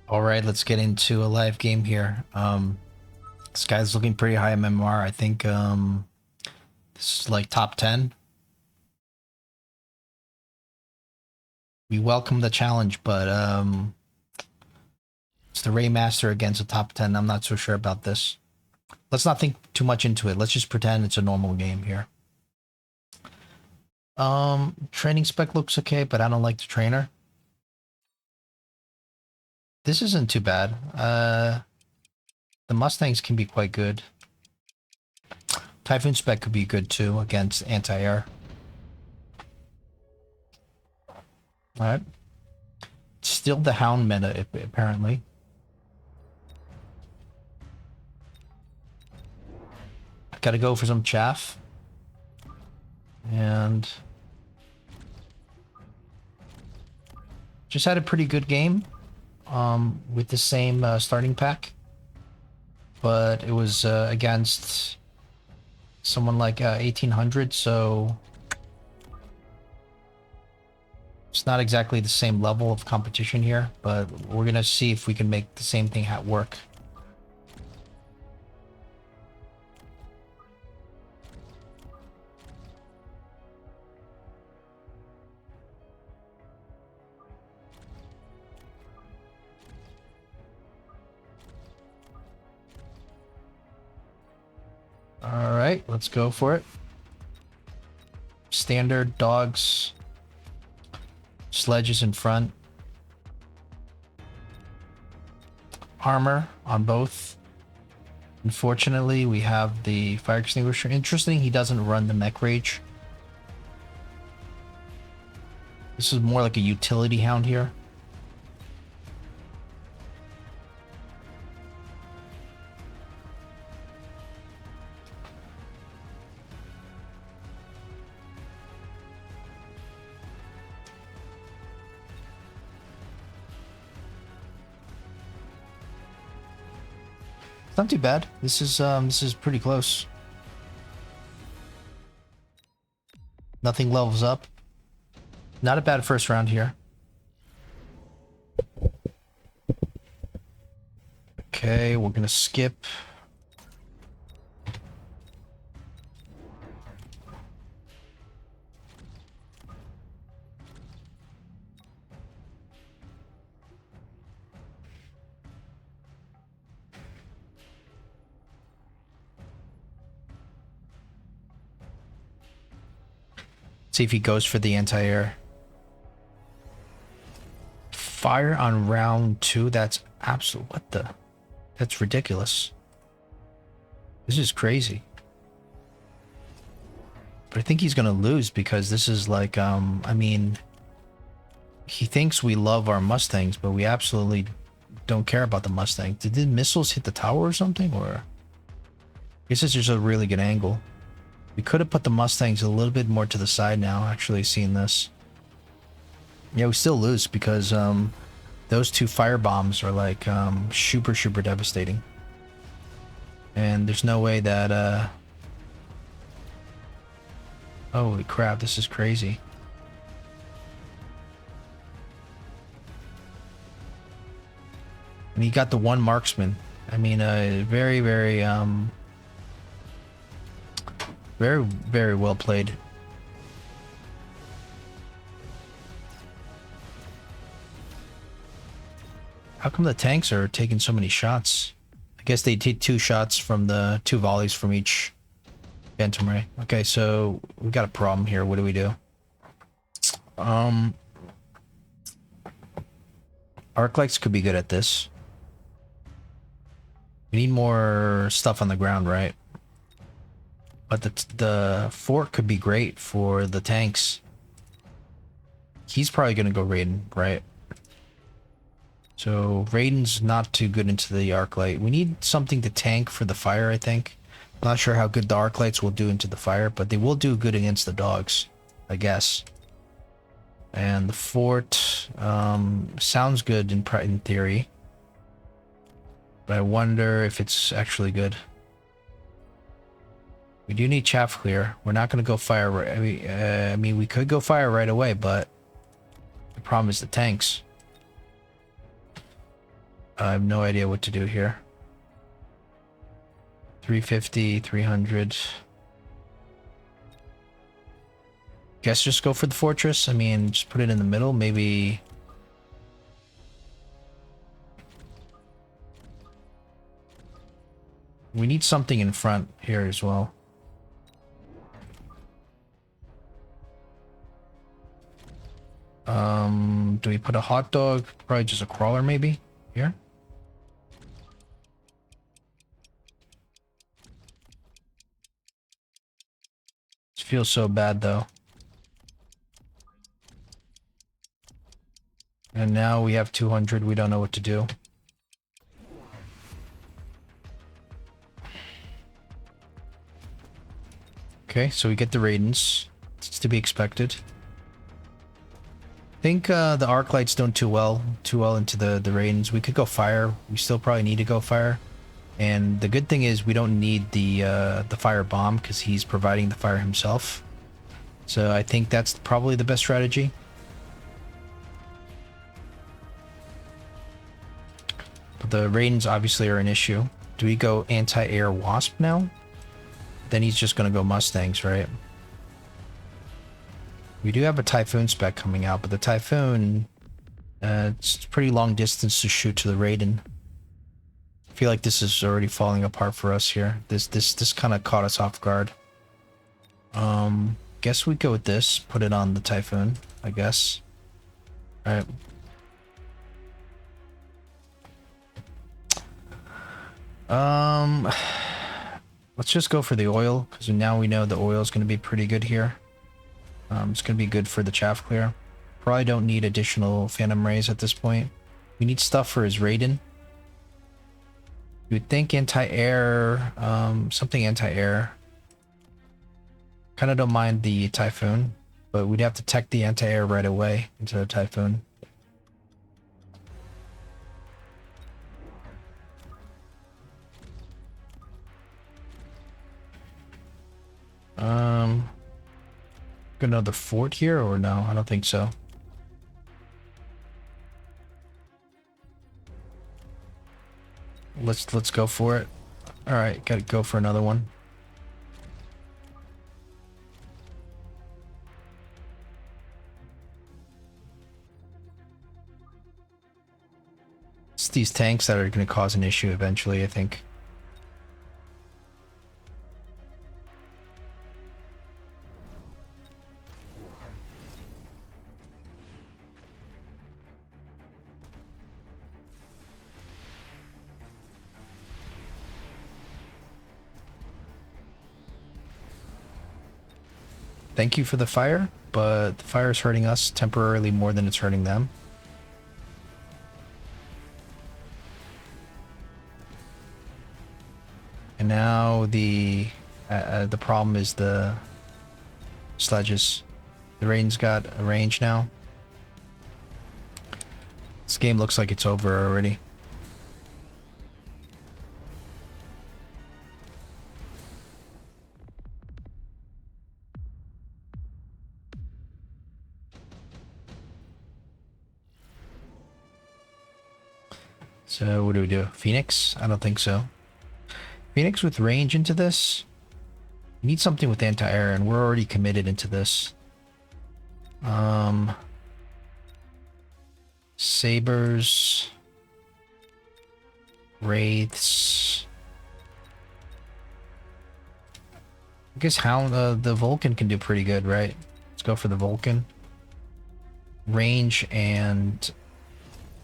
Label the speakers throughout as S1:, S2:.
S1: All right, let's get into a live game here. This guy's looking pretty high MMR. I think this is like top 10. We welcome the challenge, but it's the Raymaster against a top 10. I'm not so sure about this. Let's not think too much into it. Let's just pretend it's a normal game here. Training spec looks okay, but I don't like the trainer. This isn't too bad. The Mustangs can be quite good. Typhoon spec could be good too against anti-air. All right. Still the Hound meta, apparently. Gotta go for some chaff. And just had a pretty good game with the same starting pack. But it was against someone like 1800, so it's not exactly the same level of competition here, but we're gonna see if we can make the same thing work. All right, let's go for it. Standard dogs, sledges in front, armor on both. Unfortunately, we have the fire extinguisher. Interesting, he doesn't run the mech rage. This is more like a utility hound here. It's not too bad. This is pretty close. Nothing levels up. Not a bad first round here. Okay, we're gonna skip. See if he goes for the anti-air. Fire on round 2. That's absolute. What the? That's ridiculous. This is crazy. But I think he's gonna lose because this is like, I mean, he thinks we love our Mustangs, but we absolutely don't care about the Mustang. Did the missiles hit the tower or something? Or I guess it's just a really good angle. We could have put the Mustangs a little bit more to the side now, actually seeing this. Yeah, we still lose because those two fire bombs are like super devastating. And there's no way that holy crap, this is crazy. And he got the one marksman. I mean, very well played. How come the tanks are taking so many shots? I guess they take 2 shots from the 2 volleys from each Phantom Ray. Okay, so we got a problem here. What do we do? Arc lights could be good at this. We need more stuff on the ground, right? But the fort could be great for the tanks. He's probably gonna go Raiden, right? So Raiden's not too good into the arc light. We need something to tank for the fire, I think. I'm not sure how good the arc lights will do into the fire, but they will do good against the dogs, I guess. And the fort sounds good in theory, but I wonder if it's actually good. We do need chaff clear. We're not going to go fire right. I mean, we could go fire right away, but the problem is the tanks. I have no idea what to do here. 350, 300. Guess just go for the fortress. I mean, just put it in the middle. Maybe. We need something in front here as well. Do we put a hot dog? Probably just a crawler, maybe? Here? It feels so bad, though. And now we have 200. We don't know what to do. Okay, so we get the Raidens. It's to be expected. I think the arc lights don't too well into the Raidens. We could go fire. We still probably need to go fire. And the good thing is we don't need the fire bomb because he's providing the fire himself. So I think that's probably the best strategy. But the Raidens obviously are an issue. Do we go anti-air Wasp now? Then he's just going to go Mustangs, right? We do have a Typhoon spec coming out, but the Typhoon, it's pretty long distance to shoot to the Raiden. I feel like this is already falling apart for us here. This kind of caught us off guard. Guess we go with this. Put it on the Typhoon, I guess. All right. Let's just go for the oil, because now we know the oil is going to be pretty good here. It's going to be good for the chaff clear. Probably don't need additional Phantom Rays at this point. We need stuff for his Raiden. You would think anti-air, something anti-air. Kind of don't mind the Typhoon, but we'd have to tech the anti-air right away into the Typhoon. Got another fort here or no? I don't think so. Let's go for it. All right, gotta go for another one. It's these tanks that are going to cause an issue eventually, I think. Thank you for the fire, but the fire is hurting us temporarily more than it's hurting them. And now the problem is the sledges. The Raiden's got a range now. This game looks like it's over already. So what do we do? Phoenix? I don't think so. Phoenix with range into this? We need something with anti-air, and we're already committed into this. Sabers. Wraiths. I guess the Vulcan can do pretty good, right? Let's go for the Vulcan. Range and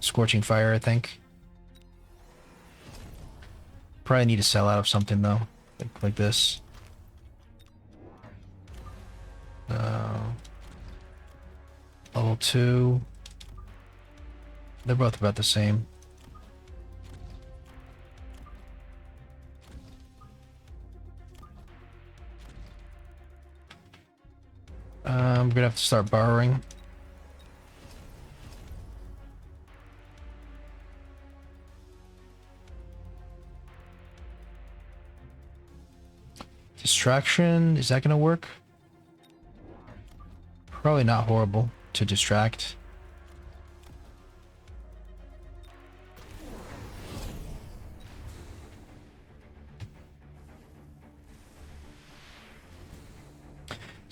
S1: Scorching Fire, I think. Probably need to sell out of something though, like this. Level 2. They're both about the same. I'm gonna have to start borrowing. Distraction, is that gonna work? Probably not horrible to distract.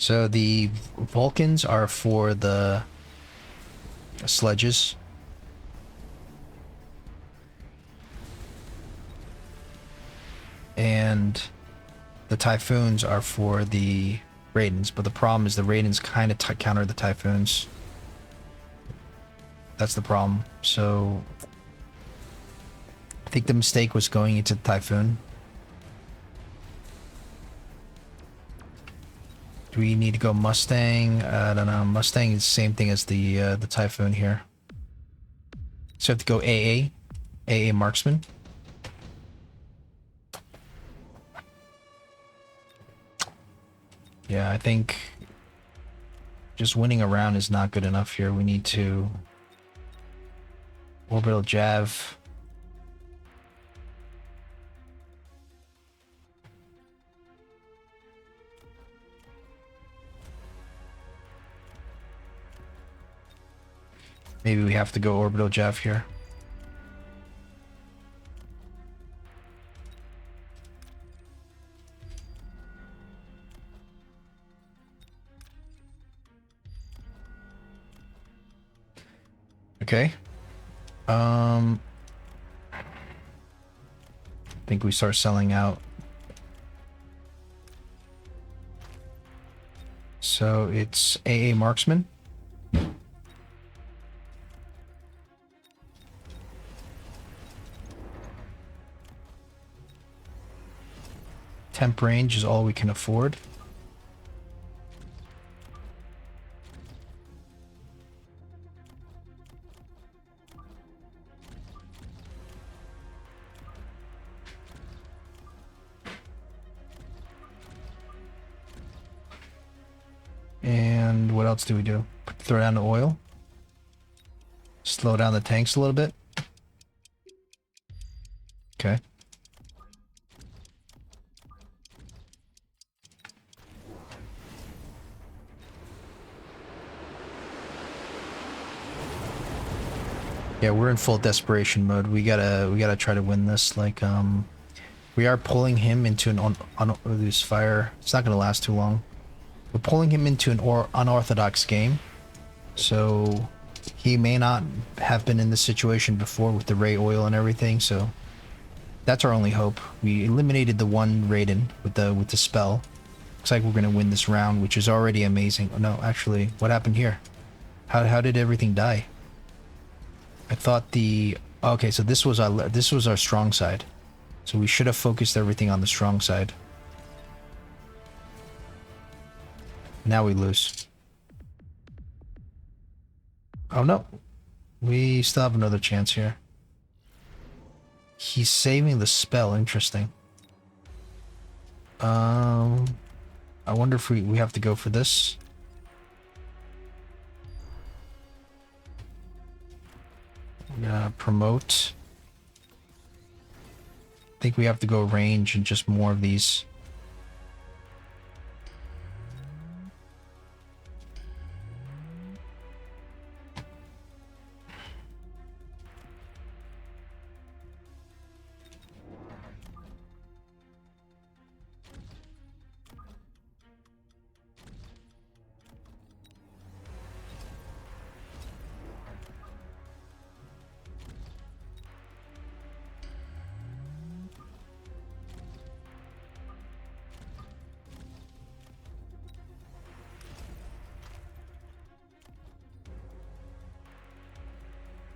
S1: So the Vulcans are for the sledges. And the Typhoons are for the Raidens. But the problem is the Raidens kind of counter the Typhoons. That's the problem. So I think the mistake was going into the Typhoon. Do we need to go Mustang? I don't know. Mustang is the same thing as the Typhoon here. So I have to go AA Marksman. Yeah, I think just winning a round is not good enough here. We need to orbital jav. Maybe we have to go orbital jav here. Okay. I think we start selling out. So it's AA Marksman. Temp range is all we can afford. And what else do we do? Throw down the oil. Slow down the tanks a little bit. Okay. Yeah, we're in full desperation mode. We gotta try to win this. Like, we are pulling him into an this fire. It's not gonna last too long. We're pulling him into an unorthodox game, so he may not have been in this situation before with the ray oil and everything. So that's our only hope. We eliminated the one Raiden with the spell. Looks like we're gonna win this round, which is already amazing. Oh, no, actually, what happened here? How did everything die? I thought the... Okay, so this was our strong side. So we should have focused everything on the strong side. Now we lose. Oh no. We still have another chance here. He's saving the spell. Interesting. I wonder if we have to go for this. Promote. I think we have to go range and just more of these.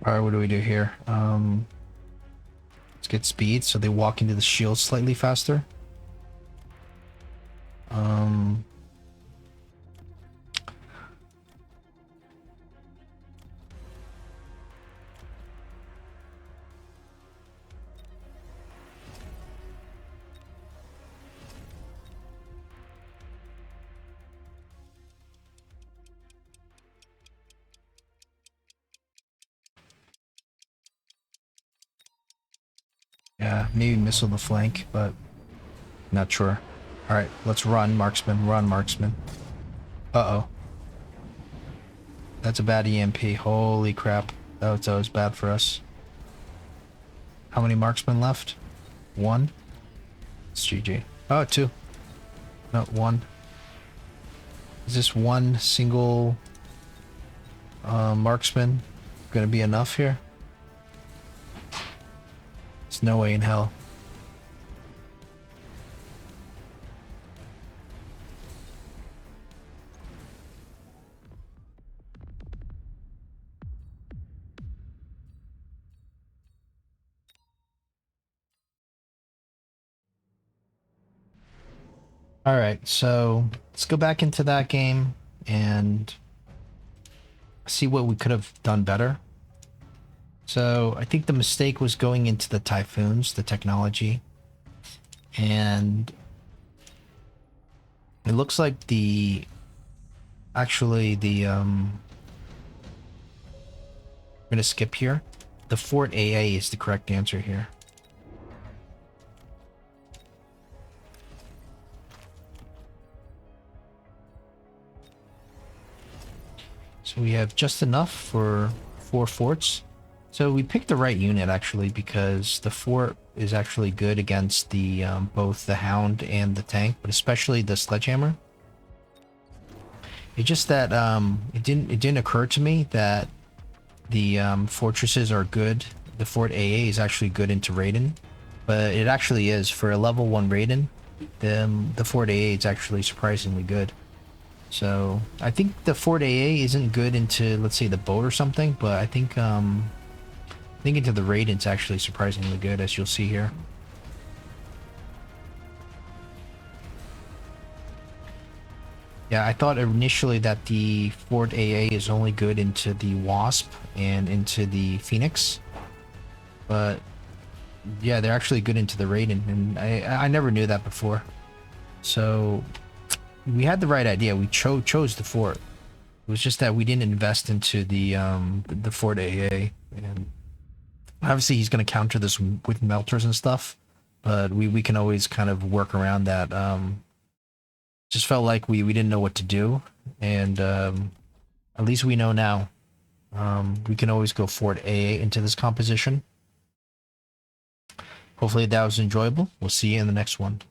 S1: Alright, what do we do here? Let's get speed so they walk into the shield slightly faster. Yeah, maybe missile the flank, but not sure. Alright, let's run, marksman. Run, marksman. Uh-oh. That's a bad EMP. Holy crap. That was bad for us. How many marksmen left? One? It's GG. Oh, two. No, one. Is this one single marksman gonna be enough here? There's no way in hell. All right, so let's go back into that game and see what we could have done better. So I think the mistake was going into the Typhoons, the technology. And it looks like actually I'm gonna skip here. The Fort AA is the correct answer here. So we have just enough for 4 forts. So we picked the right unit actually, because the fort is actually good against the both the Hound and the tank, but especially the sledgehammer. It's just that it didn't occur to me that the fortresses are good. The Fort AA is actually good into Raiden, but it actually is for a level 1 Raiden. The Fort AA is actually surprisingly good. So I think the Fort AA isn't good into, let's say, the boat or something, but I think into the Raiden it's actually surprisingly good, as you'll see here. Yeah, I thought initially that the Fort AA is only good into the Wasp and into the Phoenix, but yeah, they're actually good into the Raiden, and I never knew that before. So we had the right idea. We chose the fort. It was just that we didn't invest into the Fort AA, and obviously he's going to counter this with melters and stuff, but we can always kind of work around that. Just felt like we didn't know what to do, and at least we know now. We can always go Fort AA into this composition. Hopefully that was enjoyable. We'll see you in the next one.